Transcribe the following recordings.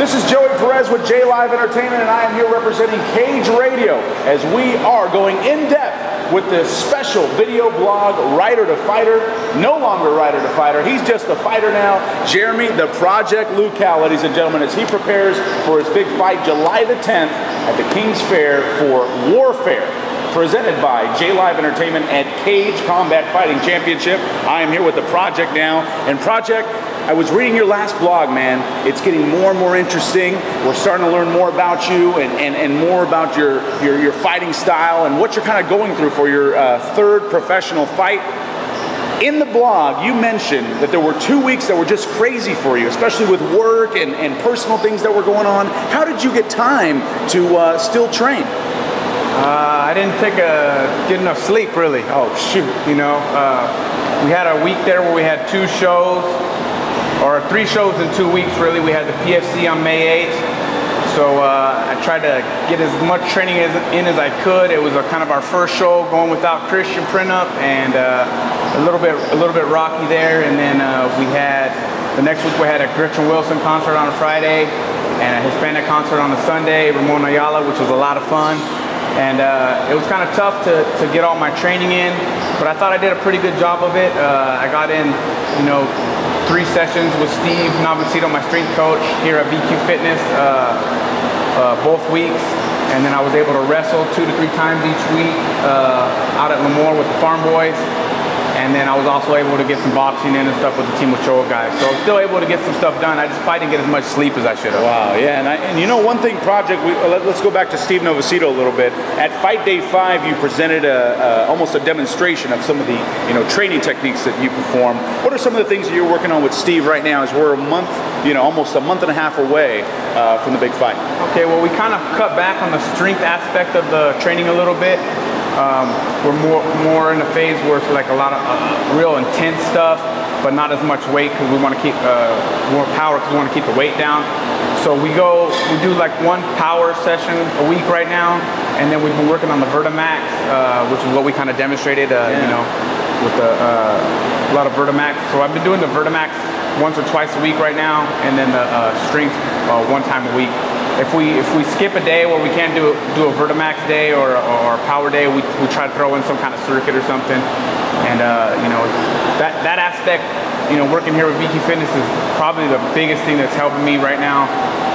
This is Joey Perez with J Live Entertainment, and I am here representing Cage Radio as we are going in depth with this special video blog, Rider to Fighter. No longer Rider to Fighter, he's just a fighter now. Jeremy, the Project Luchau, ladies and gentlemen, as he prepares for his big fight July the 10th at the King's Fair for Warfare, presented by J Live Entertainment and Cage Combat Fighting Championship. I am here with the Project now, and Project, I was reading your last blog, man. It's getting more and more interesting. We're starting to learn more about you and more about your fighting style and what you're kind of going through for your third professional fight. In the blog, you mentioned that there were 2 weeks that were just crazy for you, especially with work and personal things that were going on. How did you get time to still train? I didn't get enough sleep, really. Oh, shoot. You know, we had a week there where we had 2 shows, or 3 shows in 2 weeks, really. We had the PFC on May 8th, so I tried to get as much training in as I could. It was kind of our first show going without Christian Printup, and a little bit rocky there. And then the next week we had a Gretchen Wilson concert on a Friday, and a Hispanic concert on a Sunday, Ramon Ayala, which was a lot of fun. And it was kind of tough to get all my training in, but I thought I did a pretty good job of it. I got in, 3 sessions with Steve Navicito, my strength coach here at VQ Fitness, both weeks. And then I was able to wrestle 2 to 3 times each week out at Lemoore with the Farm Boys. And then I was also able to get some boxing in and stuff with the Team Luchau guys. So I was still able to get some stuff done. I just probably didn't get as much sleep as I should have. Wow, yeah, and you know one thing, Project, let's go back to Steve Navicito a little bit. At Fight Day 5, you presented almost a demonstration of some of the training techniques that you perform. What are some of the things that you're working on with Steve right now as we're a month, almost a month and a half away from the big fight? Okay, well, we kind of cut back on the strength aspect of the training a little bit. We're more in a phase where it's like a lot of real intense stuff, but not as much weight because we want to keep more power because we want to keep the weight down. So we do like 1 power session a week right now, and then we've been working on the Vertimax, which is what we kind of demonstrated, with a lot of Vertimax. So I've been doing the Vertimax once or twice a week right now, and then the strength 1 time a week. If we skip a day where we can't do a Vertimax day or a power day, we try to throw in some kind of circuit or something. And that aspect, working here with VQ Fitness is probably the biggest thing that's helping me right now.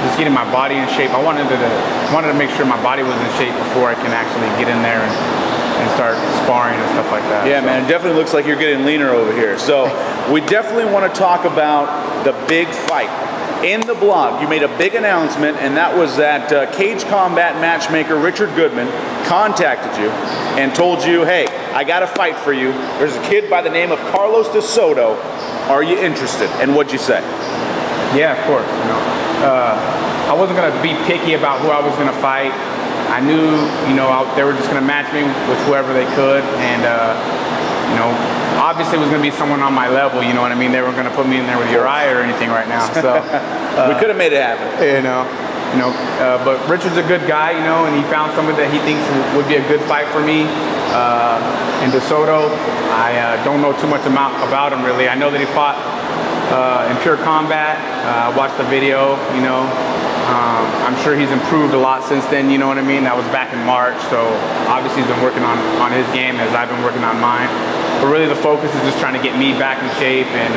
Just getting my body in shape. I wanted to make sure my body was in shape before I can actually get in there and start sparring and stuff like that. Yeah, so, man, it definitely looks like you're getting leaner over here. So we definitely want to talk about the big fight. In the blog, you made a big announcement, and that was that Cage Combat matchmaker Richard Goodman contacted you and told you, hey, I got a fight for you. There's a kid by the name of Carlos De Soto. Are you interested? And what'd you say? Yeah, of course. I wasn't going to be picky about who I was going to fight. I knew, they were just going to match me with whoever they could, and obviously it was going to be someone on my level, you know what I mean? They weren't going to put me in there with Uriah or anything right now. So we could have made it happen. But Richard's a good guy, and he found someone that he thinks would be a good fight for me. And De Soto, I don't know too much about him really. I know that he fought in Pure Combat. I watched the video, I'm sure he's improved a lot since then, you know what I mean? That was back in March, so obviously he's been working on his game as I've been working on mine. But really the focus is just trying to get me back in shape and,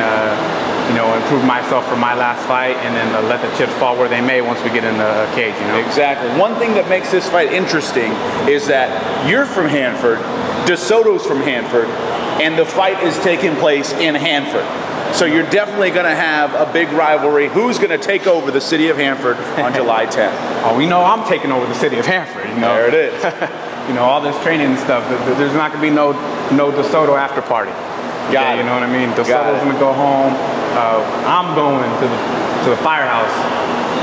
improve myself for my last fight, and then let the chips fall where they may once we get in the cage, Exactly. One thing that makes this fight interesting is that you're from Hanford, De Soto's from Hanford, and the fight is taking place in Hanford. So you're definitely going to have a big rivalry. Who's going to take over the city of Hanford on July 10th? Oh, I'm taking over the city of Hanford. There it is. All this training and stuff. There's not going to be no De Soto after party. Got it. You know what I mean? De Soto's going to go home. I'm going to the firehouse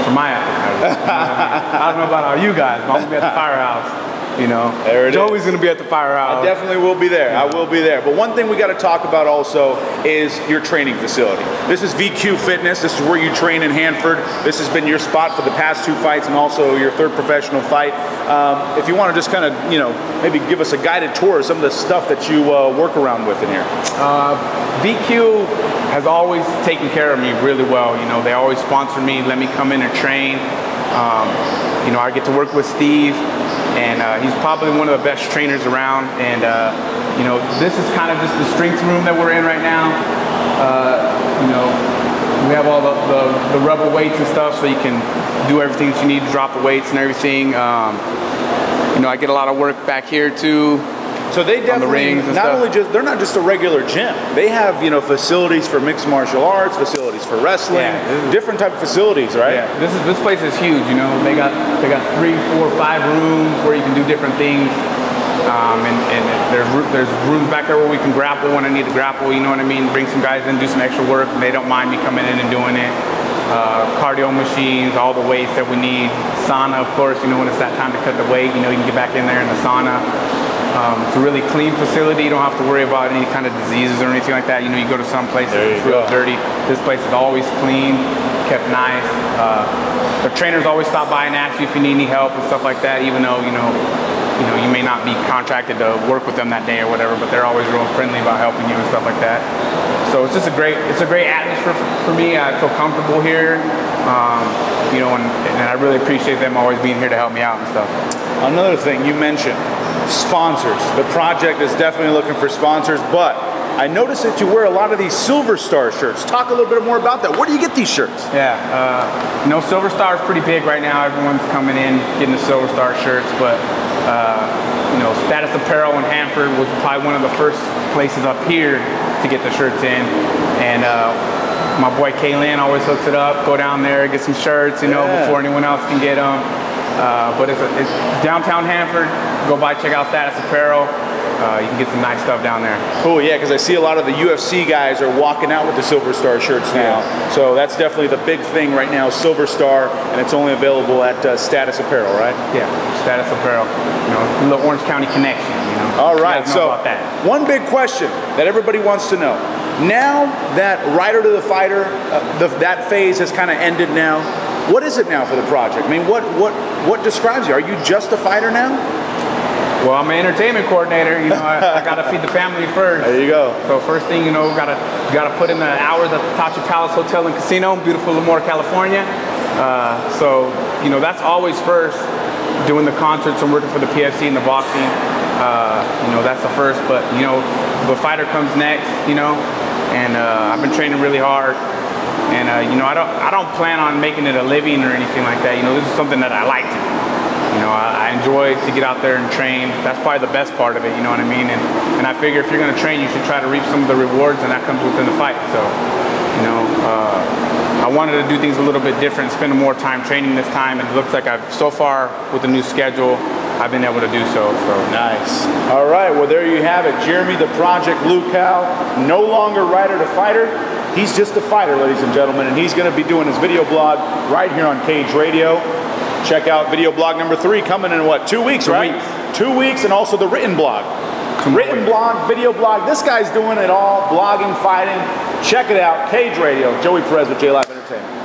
for my after party. I don't know about all you guys, but I'm going to be at the firehouse. You know, there it is. Joey's gonna be at the firehouse. I definitely will be there. I will be there. But one thing we got to talk about also is your training facility. This is VQ Fitness. This is where you train in Hanford. This has been your spot for the past 2 fights and also your 3rd professional fight. If you want to just kind of, you know, maybe give us a guided tour of some of the stuff that you work around with in here. VQ has always taken care of me really well. You know, they always sponsor me, let me come in and train. You know, I get to work with Steve, and he's probably one of the best trainers around. And you know, this is kind of just the strength room that we're in right now. You know, we have all the rubber weights and stuff, so you can do everything that you need to drop the weights and everything. You know, I get a lot of work back here too. So they definitely they're not just a regular gym. They have, you know, facilities for mixed martial arts, facilities for wrestling, different type of facilities, right? Yeah, this place is huge. You know, they got 3, 4, 5 rooms where you can do different things. And there's rooms back there where we can grapple when I need to grapple. You know what I mean? Bring some guys in, do some extra work, and they don't mind me coming in and doing it. Cardio machines, all the weights that we need. Sauna, of course. You know, when it's that time to cut the weight, you know, you can get back in there in the sauna. It's a really clean facility. You don't have to worry about any kind of diseases or anything like that. You know, you go to some places, it's real dirty. This place is always clean, kept nice. The trainers always stop by and ask you if you need any help and stuff like that, even though, you know, you may not be contracted to work with them that day or whatever, but they're always real friendly about helping you and stuff like that. So it's just a great atmosphere for me. I feel comfortable here. You know, and I really appreciate them always being here to help me out and stuff. Another thing you mentioned, sponsors. The project is definitely looking for sponsors, but I noticed that you wear a lot of these Silver Star shirts. Talk a little bit more about that. Where do you get these shirts? Yeah, you know, Silver Star is pretty big right now. Everyone's coming in, getting the Silver Star shirts, but you know, Status Apparel in Hanford was probably one of the first places up here to get the shirts in. And my boy Kaylin always hooks it up. Go down there, get some shirts, you know, before anyone else can get them. But it's downtown Hanford. Go by, check out Status Apparel. You can get some nice stuff down there. Cool, yeah, because I see a lot of the UFC guys are walking out with the Silver Star shirts now. So that's definitely the big thing right now, Silver Star, and it's only available at Status Apparel, right? Yeah, Status Apparel. You know, the Orange County connection, you know. All right, so one big question that everybody wants to know. Now that Rider to the Fighter, that phase has kind of ended now, what is it now for the project? I mean, what describes you? Are you just a fighter now? Well, I'm an entertainment coordinator. You know, I gotta feed the family first. There you go. So first thing, you know, gotta put in the hours at the Tachi Palace Hotel and Casino, beautiful Lemoore, California. So you know, that's always first. Doing the concerts and working for the PFC and the boxing, you know, that's the first. But you know, the fighter comes next. You know, and I've been training really hard. And you know, I don't plan on making it a living or anything like that. You know, this is something that I like to do. You know, I enjoy to get out there and train. That's probably the best part of it, you know what I mean? And I figure if you're going to train, you should try to reap some of the rewards, and that comes within the fight. So, you know, I wanted to do things a little bit different, spend more time training this time, and it looks like so far with the new schedule, I've been able to do so. Nice. All right, well, there you have it. Jeremy, the Project Luchau, no longer Rider to Fighter. He's just a fighter, ladies and gentlemen, and he's going to be doing his video blog right here on Cage Radio. Check out video blog number 3 coming in what, 2 weeks, right? 2 weeks, and also the written blog. Written blog, video blog. This guy's doing it all, blogging, fighting. Check it out, Cage Radio. Joey Perez with J Live Entertainment.